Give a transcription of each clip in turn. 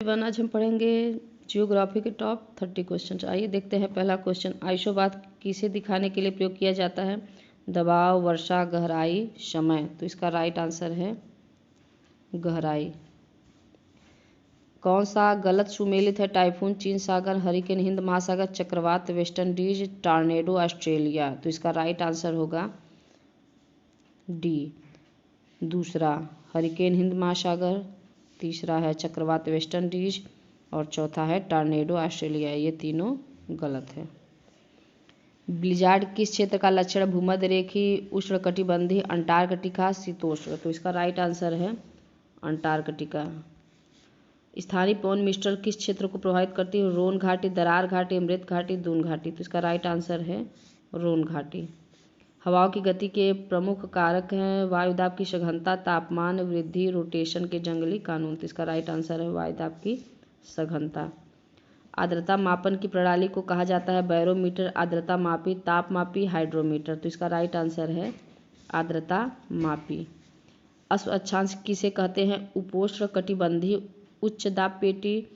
Everyone, आज हम पढ़ेंगे जियोग्राफी के टॉप 30 क्वेश्चन। आइए देखते हैं पहला क्वेश्चन। आइसोबात किसे दिखाने के लिए प्रयोग किया जाता है? दबाव, वर्षा, गहराई, समय। तो इसका राइट आंसर है गहराई। कौन सा गलत सुमेलित है? टाइफून, चीन सागर, हरिकेन, हिंद महासागर, चक्रवात, वेस्ट इंडीज, टॉर्नेडो, ऑस्ट्रेलिया। तो इसका राइट आंसर होगा डी, दूसरा हरिकेन हिंद महासागर, तीसरा है चक्रवात वेस्ट इंडीज और चौथा है टॉर्नेडो ऑस्ट्रेलिया। ये तीनों गलत है। ब्लिजार्ड किस क्षेत्र का लक्षण? भूमध्य रेखीय, उष्णकटिबंधीय, अंटार्कटिका, शीतोष्ण। तो इसका राइट आंसर है अंटार्कटिका। स्थानीय पवन मिस्टर किस क्षेत्र को प्रभावित करती है? रोन घाटी, दरार घाटी, अमृत घाटी, दून घाटी। तो इसका राइट आंसर है रोन घाटी। हवाओं की गति के प्रमुख कारक हैं वायुदाब की सघनता, तापमान वृद्धि, रोटेशन के जंगली कानून। तो इसका राइट आंसर है वायुदाब की सघनता। आर्द्रता मापन की प्रणाली को कहा जाता है बैरोमीटर, आर्द्रता मापी, ताप मापी, हाइड्रोमीटर। तो इसका राइट आंसर है आर्द्रता मापी। अश्व अक्षांश किसे कहते हैं? उपोष्ण कटिबंधीय उच्च दाब पेटी,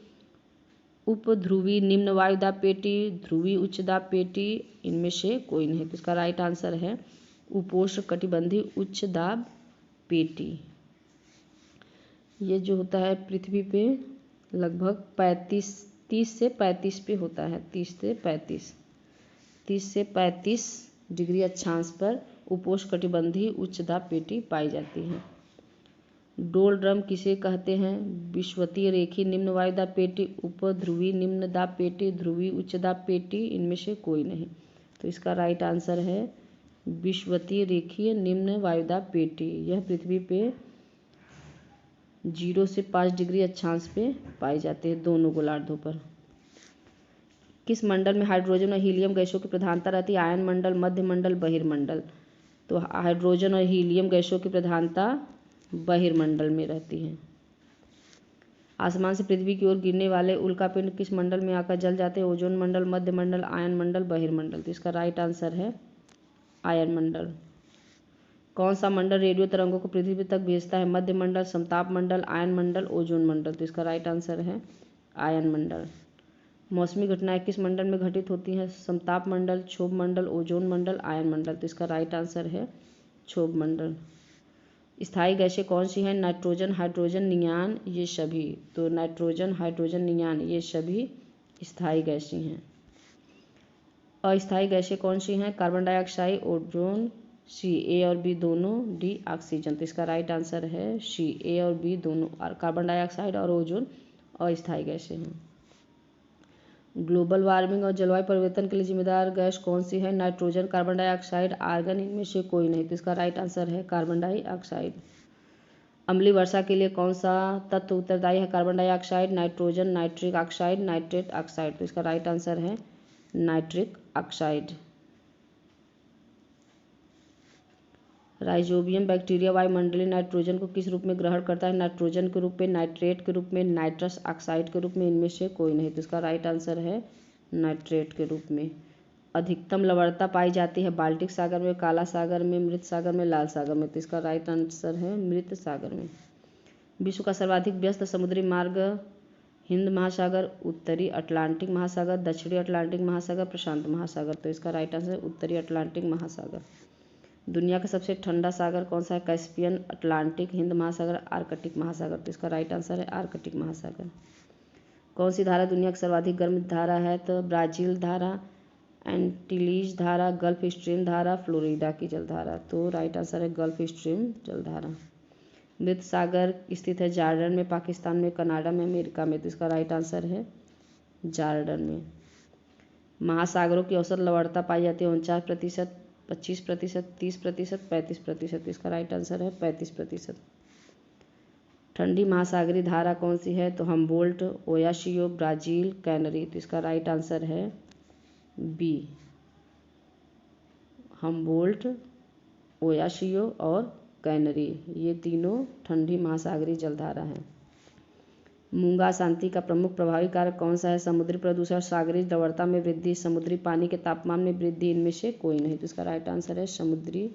उपध्रुवी निम्न वायुदाब पेटी, ध्रुवी उच्च दाब पेटी, इनमें से कोई नहीं। तो इसका राइट आंसर है उपोष्ण कटिबंधीय उच्च दाब पेटी। ये जो होता है पृथ्वी पे लगभग 30 से 35 पे होता है। 30 से 35 डिग्री अक्षांश पर उपोष्ण कटिबंधीय उच्च दाब पेटी पाई जाती है। डोल ड्रम किसे कहते हैं? विषुवतीय रेखीय निम्न वायुदाब पेटी, उपध्रुवी निम्न दाब पेटी, ध्रुवी उच्च दाब पेटी, इनमें से कोई नहीं। तो इसका राइट आंसर है विषुवतीय रेखीय निम्न वायुदाब पेटी। यह पृथ्वी पे 0 से 5 डिग्री अक्षांश पे पाई जाते हैं दोनों गोलार्धों पर। किस मंडल में हाइड्रोजन और हीलियम गैसों की प्रधानता रहती है? आयन मंडल, मध्य मंडल, बहिर्मंडल। तो हाइड्रोजन और हीलियम गैसों की प्रधानता बहिर्मंडल में रहती है। आसमान से पृथ्वी की ओर गिरने वाले उल्कापिंड किस मंडल में आकर जल जाते हैं? ओजोन मंडल, मध्य मंडल, आयन मंडल, बहिर्मंडल। तो इसका राइट आंसर है आयन मंडल। कौन सा मंडल रेडियो तरंगों को पृथ्वी तक भेजता है? मध्य मंडल, समताप मंडल, आयन मंडल, ओजोन मंडल। तो इसका राइट आंसर है आयन मंडल। मौसमी घटनाएं किस मंडल में घटित होती हैं? समताप मंडल, क्षोभ मंडल, ओजोन मंडल, आयन मंडल। तो इसका राइट आंसर है क्षोभ मंडल। स्थायी गैसें कौन सी हैं? नाइट्रोजन, हाइड्रोजन, नियान, ये सभी। तो नाइट्रोजन, हाइड्रोजन, नियान, ये सभी स्थायी गैसें हैं। अस्थायी गैसें कौन सी हैं? कार्बन डाइऑक्साइड, ओजोन, सी, ए और बी दोनों, डी ऑक्सीजन। तो इसका राइट आंसर है सी, ए और बी दोनों, कार्बन डाइऑक्साइड और ओजोन अस्थायी गैसें हैं। ग्लोबल वार्मिंग और जलवायु परिवर्तन के लिए जिम्मेदार गैस कौन सी है? नाइट्रोजन, कार्बन डाइऑक्साइड, आर्गन, इनमें से कोई नहीं। तो इसका राइट आंसर है कार्बन डाइऑक्साइड। अम्लीय वर्षा के लिए कौन सा तत्व उत्तरदायी है? Carbon dioxide, nitrogen, nitric oxide, nitrate oxide. तो इसका राइट आंसर है नाइट्रिक ऑक्साइड। राइजोबियम बैक्टीरिया वायुमंडलीय नाइट्रोजन को किस रूप में ग्रहण करता है? नाइट्रोजन के रूप में, नाइट्रेट के रूप में, नाइट्रस ऑक्साइड के रूप में, इनमें से कोई नहीं। तो इसका राइट आंसर है नाइट्रेट के रूप में। अधिकतम लवणता पाई जाती है बाल्टिक सागर में, काला सागर में, मृत सागर में, लाल सागर में। तो इसका राइट आंसर है मृत सागर में। विश्व का सर्वाधिक व्यस्त समुद्री मार्ग? हिंद महासागर, उत्तरी अटलांटिक महासागर, दक्षिणी अटलांटिक महासागर, प्रशांत महासागर। तो इसका राइट आंसर है उत्तरी अटलांटिक महासागर। दुनिया का सबसे ठंडा सागर कौन सा है? कैस्पियन, अटलांटिक, हिंद महासागर, आर्कटिक महासागर। तो इसका राइट आंसर है आर्कटिक महासागर। कौन सी धारा दुनिया की सर्वाधिक गर्म धारा है? तो ब्राजील धारा, एंटीलीज धारा, गल्फ स्ट्रीम धारा, फ्लोरिडा की जलधारा। तो राइट आंसर है गल्फ स्ट्रीम जलधारा। मृत सागर स्थित है जॉर्डन में, पाकिस्तान में, कनाडा में, अमेरिका में। तो इसका राइट आंसर है जॉर्डन में। महासागरों की औसत लवणता पाई जाती है 49%, 25%, 30%, 35%। इसका राइट आंसर है 35%। ठंडी महासागरीय धारा कौन सी है? तो हम्बोल्ट, ओयाशियो, ब्राज़ील, कैनरी। तो इसका राइट आंसर है बी, हम्बोल्ट, ओयाशियो और कैनरी, ये तीनों ठंडी महासागरीय जलधारा हैं। मूंगा अशांति का प्रमुख प्रभावी कारक कौन सा है? समुद्री प्रदूषण, सागरीय लवणता में वृद्धि, समुद्री पानी के तापमान में वृद्धि, इनमें से कोई नहीं। तो इसका राइट आंसर है समुद्री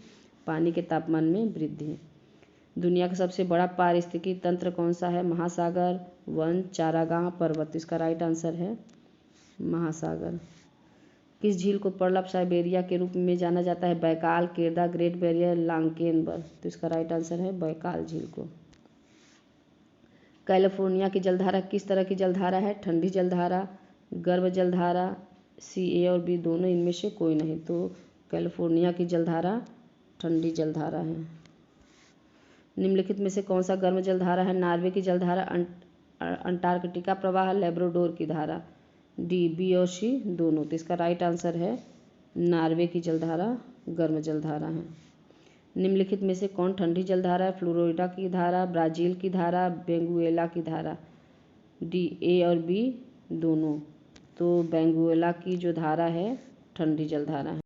पानी के तापमान में वृद्धि। दुनिया का सबसे बड़ा पारिस्थितिकी तंत्र कौन सा है? महासागर, वन, चारागाह, पर्वत। इसका राइट आंसर है महासागर। किस झील को पर्ल ऑफ साइबेरिया के रूप में जाना जाता है? बैकाल, केरदा, ग्रेट बैरियर, लांकेनबर। तो इसका राइट आंसर है बैकाल झील को। कैलिफोर्निया की जलधारा किस तरह की जलधारा है? ठंडी जलधारा, गर्म जलधारा, सी ए और बी दोनों, इनमें से कोई नहीं। तो कैलिफोर्निया की जलधारा ठंडी जलधारा है। निम्नलिखित में से कौन सा गर्म जलधारा है? नॉर्वे की जलधारा, अंटार्कटिका प्रवाह, लेब्राडोर की धारा। डी, बी और सी दोनों। तो इसका राइट आंसर है नॉर्वे की जलधारा गर्म जलधारा है। निम्नलिखित में से कौन ठंडी जलधारा है? फ्लोरिडा की धारा, ब्राज़ील की धारा, वेनेजुएला की धारा। डी, ए और बी दोनों। तो वेनेजुएला की जो धारा है ठंडी जलधारा है।